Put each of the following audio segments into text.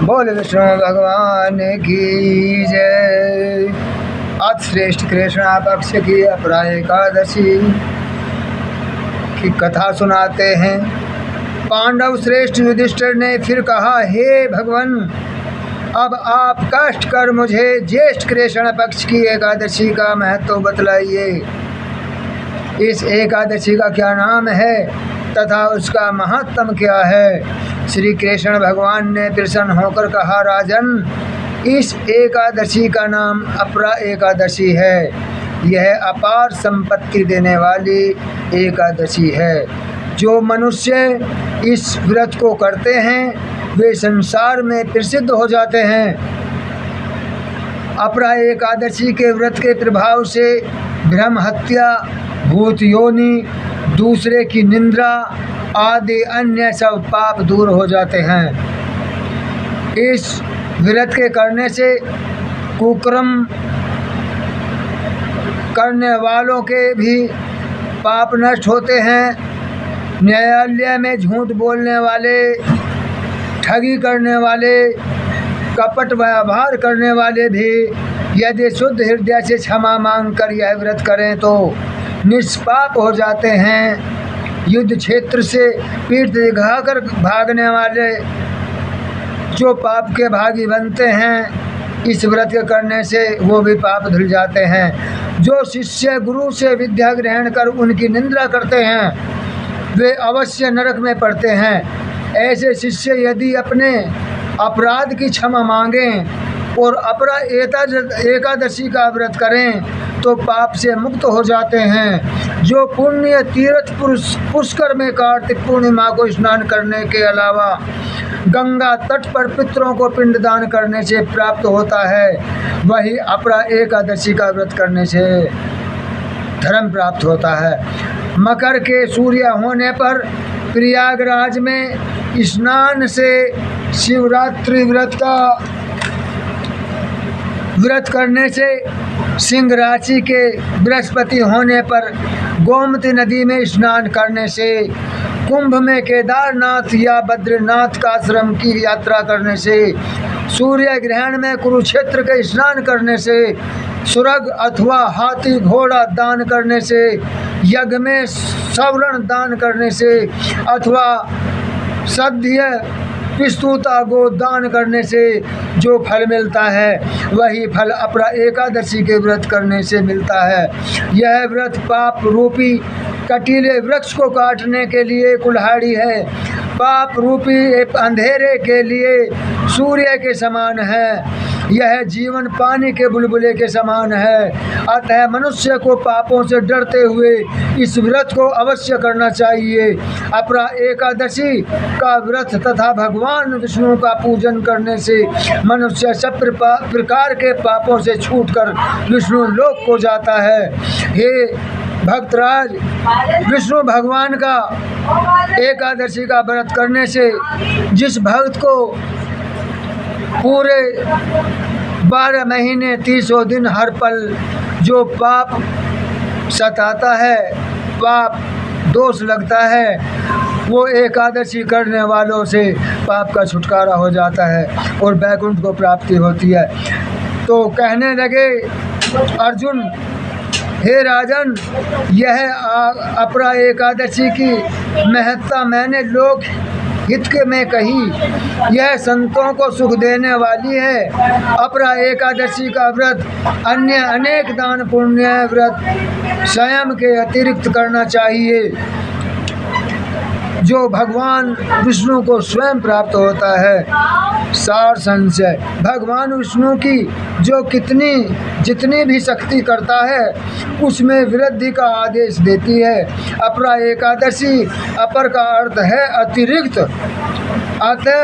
बोल विष्णु भगवान की जय। आज श्रेष्ठ कृष्णा पक्ष की अपरा एकादशी की कथा सुनाते हैं। पांडव श्रेष्ठ युधिष्ठिर ने फिर कहा, हे भगवान, अब आप कष्ट कर मुझे ज्येष्ठ कृष्ण पक्ष की एकादशी का महत्व बतलाइए। इस एकादशी का क्या नाम है तथा उसका महत्व क्या है? श्री कृष्ण भगवान ने प्रसन्न होकर कहा, राजन, इस एकादशी का नाम अपरा एकादशी है। यह अपार संपत्ति देने वाली एकादशी है। जो मनुष्य इस व्रत को करते हैं वे संसार में प्रसिद्ध हो जाते हैं। अपरा एकादशी के व्रत के प्रभाव से ब्रह्म हत्या, भूत योनि, दूसरे की निंदा आदि अन्य सब पाप दूर हो जाते हैं। इस व्रत के करने से कुकर्म करने वालों के भी पाप नष्ट होते हैं। न्यायालय में झूठ बोलने वाले, ठगी करने वाले, कपट व्यवहार करने वाले भी यदि शुद्ध हृदय से क्षमा मांगकर यह व्रत करें तो निष्पाप हो जाते हैं। युद्ध क्षेत्र से पीठ दिखाकर भागने वाले जो पाप के भागी बनते हैं, इस व्रत के करने से वो भी पाप धुल जाते हैं। जो शिष्य गुरु से विद्या ग्रहण कर उनकी निंदा करते हैं वे अवश्य नरक में पड़ते हैं। ऐसे शिष्य यदि अपने अपराध की क्षमा मांगें और अपरा एकादशी का व्रत करें तो पाप से मुक्त हो जाते हैं। जो पुण्य तीर्थ पुष्कर में कार्तिक पूर्णिमा को स्नान करने के अलावा गंगा तट पर पितरों को पिंडदान करने से प्राप्त होता है, वही अपरा एकादशी का व्रत करने से धर्म प्राप्त होता है। मकर के सूर्य होने पर प्रयागराज में स्नान से शिवरात्रि व्रत करने से, सिंह राशि के बृहस्पति होने पर गोमती नदी में स्नान करने से, कुंभ में केदारनाथ या बद्रीनाथ का आश्रम की यात्रा करने से, सूर्य ग्रहण में कुरुक्षेत्र के स्नान करने से, सुरग अथवा हाथी घोड़ा दान करने से, यज्ञ में सवर्ण दान करने से अथवा सद्य पिस्तूता गो दान करने से जो फल मिलता है वही फल अपरा एकादशी के व्रत करने से मिलता है। यह व्रत पाप रूपी कटीले वृक्ष को काटने के लिए कुल्हाड़ी है। पाप रूपी अंधेरे के लिए सूर्य के समान है। यह जीवन पानी के बुलबुले के समान है। अतः मनुष्य को पापों से डरते हुए इस व्रत को अवश्य करना चाहिए। अपरा एकादशी का व्रत तथा भगवान विष्णु का पूजन करने से मनुष्य सब प्रकार के पापों से छूटकर विष्णु लोक को जाता है। हे भक्तराज, विष्णु भगवान का एकादशी का व्रत करने से जिस भक्त को पूरे 12 महीने 300 दिन हर पल जो पाप सताता है, पाप दोष लगता है, वो एकादशी करने वालों से पाप का छुटकारा हो जाता है और वैकुंठ को प्राप्ति होती है। तो कहने लगे अर्जुन, हे राजन, यह अपरा एकादशी की महत्ता मैंने लोक हित के में कही। यह संतों को सुख देने वाली है। अपरा एकादशी का व्रत अन्य अनेक दान पुण्य व्रत स्वयं के अतिरिक्त करना चाहिए जो भगवान विष्णु को स्वयं प्राप्त होता है। सार संशय, भगवान विष्णु की जो जितनी भी शक्ति करता है उसमें वृद्धि का आदेश देती है। अपरा एकादशी अपर का अर्थ है अतिरिक्त। अतः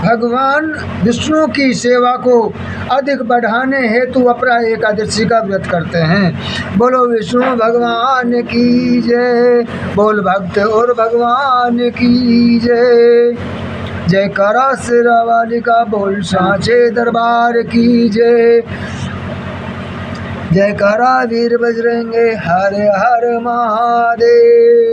भगवान विष्णु की सेवा को अधिक बढ़ाने हेतु अपरा एकादशी का व्रत करते हैं। बोलो विष्णु भगवान की जय। बोल भक्त और भगवान की जय। जयकारा सिरा वाली का बोल सांचे दरबार की जय। जयकारा वीर बजरंगे हर हर महादेव।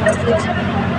है।